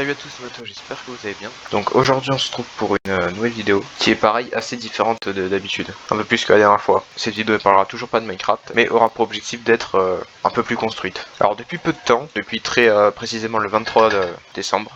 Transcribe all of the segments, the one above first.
Salut à tous, c'est Mato, j'espère que vous allez bien. Donc aujourd'hui on se trouve pour une nouvelle vidéo qui est pareil assez différente d'habitude, un peu plus que la dernière fois. Cette vidéo ne parlera toujours pas de Minecraft, mais aura pour objectif d'être un peu plus construite. Alors depuis peu de temps, depuis très précisément le 23 décembre,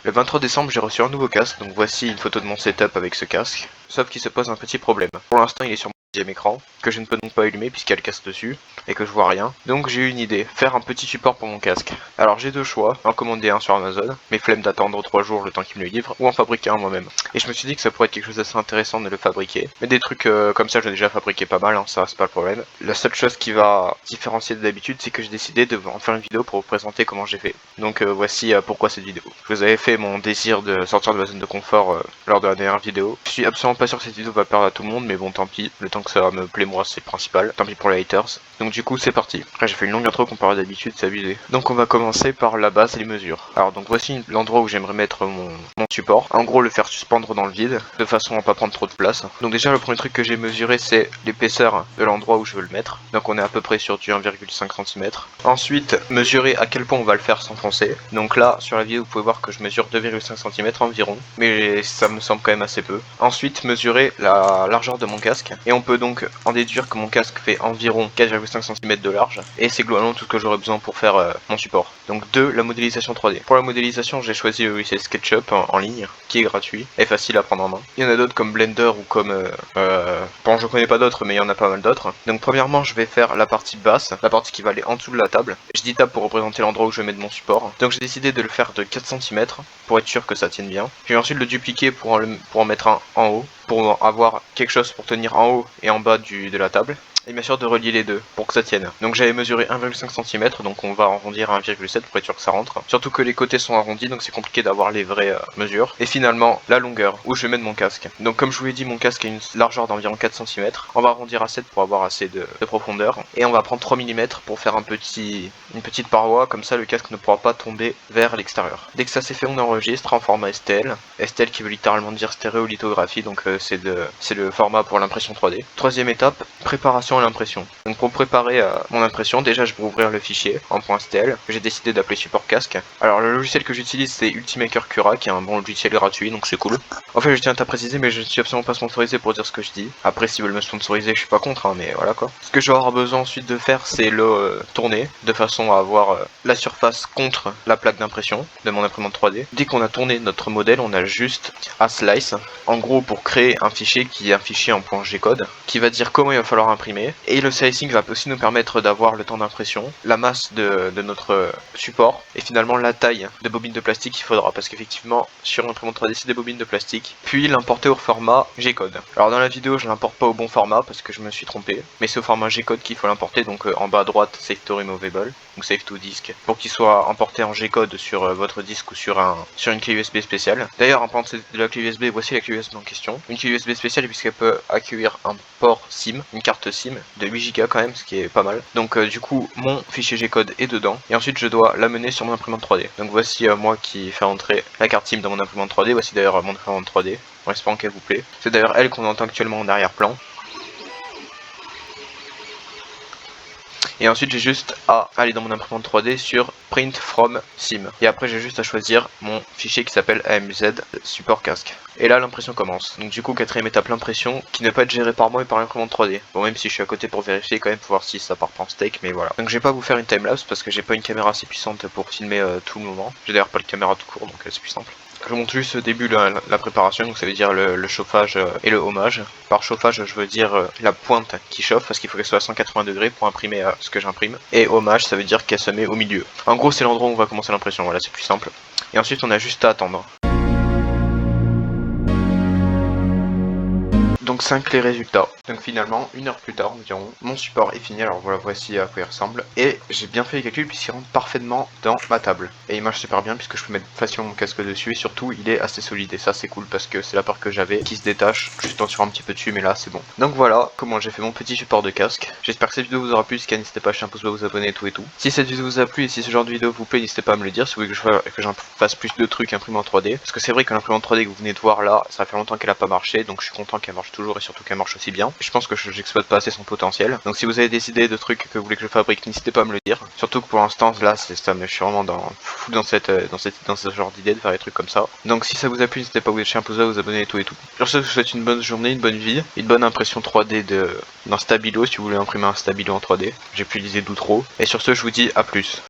j'ai reçu un nouveau casque, donc voici une photo de mon setup avec ce casque. Sauf qu'il se pose un petit problème. Pour l'instant il est sur mon deuxième écran, que je ne peux donc pas allumer puisqu'il y a le casque dessus, et que je vois rien. Donc j'ai eu une idée, faire un petit support pour mon casque. Alors j'ai deux choix, en commander un sur Amazon, mais flemme d'attendre 3 jours le temps qu'il me le livre, ou en fabriquer un moi-même. Et je me suis dit que ça pourrait être quelque chose d'assez intéressant de le fabriquer. Mais des trucs comme ça j'ai déjà fabriqué pas mal, hein, ça c'est pas le problème. La seule chose qui va différencier de d'habitude, c'est que j'ai décidé de en faire une vidéo pour vous présenter comment j'ai fait. Donc voici pourquoi cette vidéo. Je vous avais fait mon désir de sortir de ma zone de confort lors de la dernière vidéo. Je suis absolument pas sûr que cette vidéo va plaire à tout le monde, mais bon tant pis, le temps que ça me plaît moi c'est le principal, tant pis pour les haters. Donc du coup c'est parti. Après j'ai fait une longue intro comparé à d'habitude, c'est abusé. Donc on va commencer par la base et les mesures. Alors donc voici l'endroit où j'aimerais mettre mon support. En gros le faire suspendre dans le vide, de façon à pas prendre trop de place. Donc déjà le premier truc que j'ai mesuré c'est l'épaisseur de l'endroit où je veux le mettre. Donc on est à peu près sur du 1,5 cm. Ensuite mesurer à quel point on va le faire s'enfoncer. Donc là sur la vidéo vous pouvez voir que je mesure 2,5 cm environ, mais ça me semble quand même assez peu. Ensuite mesurer la largeur de mon casque, et on peut donc en déduire que mon casque fait environ 4,5 cm de large, et c'est globalement tout ce que j'aurais besoin pour faire mon support. Donc la modélisation 3D. Pour la modélisation j'ai choisi le logiciel SketchUp en ligne, qui est gratuit et facile à prendre en main. Il y en a d'autres comme Blender ou comme... bon je connais pas d'autres mais il y en a pas mal d'autres. Donc premièrement je vais faire la partie basse, la partie qui va aller en dessous de la table. Je dis table pour représenter l'endroit où je vais mettre mon support. Donc j'ai décidé de le faire de 4 cm pour être sûr que ça tienne bien. Puis ensuite le dupliquer pour en mettre un en haut, pour avoir quelque chose pour tenir en haut et en bas de la table. Et bien sûr de relier les deux pour que ça tienne. Donc j'avais mesuré 1,5 cm, donc on va arrondir à 1,7 pour être sûr que ça rentre. Surtout que les côtés sont arrondis, donc c'est compliqué d'avoir les vraies mesures. Et finalement, la longueur, où je vais mettre mon casque. Donc comme je vous l'ai dit, mon casque a une largeur d'environ 4 cm. On va arrondir à 7 pour avoir assez de profondeur. Et on va prendre 3 mm pour faire une petite paroi, comme ça le casque ne pourra pas tomber vers l'extérieur. Dès que ça c'est fait, on enregistre en format STL. STL qui veut littéralement dire stéréolithographie, donc c'est le format pour l'impression 3D. Troisième étape, préparation à l'impression. Donc pour préparer mon impression, déjà je vais ouvrir le fichier en .stl, que j'ai décidé d'appeler support casque. Alors le logiciel que j'utilise c'est Ultimaker Cura, qui est un bon logiciel gratuit, donc c'est cool. En fait je tiens à préciser, mais je ne suis absolument pas sponsorisé pour dire ce que je dis. Après s'ils veulent me sponsoriser, je suis pas contre, hein, mais voilà quoi. Ce que je vais avoir besoin ensuite de faire, c'est le tourner, de façon à avoir la surface contre la plaque d'impression de mon imprimante 3D. Dès qu'on a tourné notre modèle, on a juste à slice, en gros pour créer un fichier qui est un fichier en .gcode, qui va dire comment il va falloir imprimer. Et le slicing va aussi nous permettre d'avoir le temps d'impression, la masse de notre support, et finalement la taille de bobine de plastique qu'il faudra, parce qu'effectivement sur une imprimante 3D c'est des bobines de plastique, puis l'importer au format G-code. Alors dans la vidéo je l'importe pas au bon format parce que je me suis trompé, mais c'est au format G-code qu'il faut l'importer, donc en bas à droite Save to Removable, donc Save to Disk, pour qu'il soit emporté en G-code sur votre disque ou sur une clé USB spéciale. D'ailleurs en parlant de la clé USB, voici la clé USB en question, une clé USB spéciale puisqu'elle peut accueillir un port SIM, une carte SIM de 8 Go quand même, ce qui est pas mal. Donc du coup mon fichier G-code est dedans, et ensuite je dois l'amener sur mon imprimante 3D. Donc voici moi qui fais entrer la carte SIM dans mon imprimante 3D, voici d'ailleurs mon imprimante 3D, en espérant qu'elle vous plaît. C'est d'ailleurs elle qu'on entend actuellement en arrière-plan. Et ensuite j'ai juste à aller dans mon imprimante 3D sur Print from Sim. Et après j'ai juste à choisir mon fichier qui s'appelle AMZ support casque. Et là l'impression commence. Donc du coup quatrième étape, l'impression, qui ne peut pas être gérée par moi et par l'imprimante 3D. Bon, même si je suis à côté pour vérifier quand même, pour voir si ça part pas en steak, mais voilà. Donc je vais pas vous faire une timelapse parce que j'ai pas une caméra assez puissante pour filmer tout le moment. J'ai d'ailleurs pas de caméra tout court, donc c'est plus simple. Je vous montre juste au début la préparation, donc ça veut dire le chauffage et le hommage. Par chauffage je veux dire la pointe qui chauffe, parce qu'il faut qu'elle soit à 180 degrés pour imprimer ce que j'imprime. Et hommage ça veut dire qu'elle se met au milieu. En gros c'est l'endroit où on va commencer l'impression, voilà c'est plus simple. Et ensuite on a juste à attendre. Donc 5 les résultats. Donc finalement, 1 heure plus tard environ, mon support est fini. Alors voilà, voici à quoi il ressemble. Et j'ai bien fait les calculs puisqu'il rentre parfaitement dans ma table. Et il marche super bien puisque je peux mettre facilement mon casque dessus. Et surtout, il est assez solide. Et ça, c'est cool parce que c'est la part que j'avais qui se détache. Je suis sur un petit peu dessus, mais là, c'est bon. Donc voilà comment j'ai fait mon petit support de casque. J'espère que cette vidéo vous aura plu. Si n'hésitez pas à lâcher un pouce bleu, vous abonner et tout et tout. Si cette vidéo vous a plu et si ce genre de vidéo vous plaît, n'hésitez pas à me le dire. Si vous voulez que j'en fasse plus de trucs imprimés en 3D. Parce que c'est vrai que l'imprimante 3D que vous venez de voir là, ça fait longtemps qu'elle a pas marché. Donc je suis content qu'elle marche toujours. jour et surtout qu'elle marche aussi bien. Je pense que j'exploite pas assez son potentiel. Donc si vous avez des idées de trucs que vous voulez que je fabrique, n'hésitez pas à me le dire. Surtout que pour l'instant là ça me je suis vraiment dans ce genre d'idée de faire des trucs comme ça. Donc si ça vous a plu, n'hésitez pas à vous lâcher un pouce, à vous abonner et tout et tout. Sur ce, je vous souhaite une bonne journée, une bonne vie, une bonne impression 3D d'un stabilo si vous voulez imprimer un stabilo en 3D. J'ai pu l'utiliser d'outro. Et sur ce, je vous dis à plus.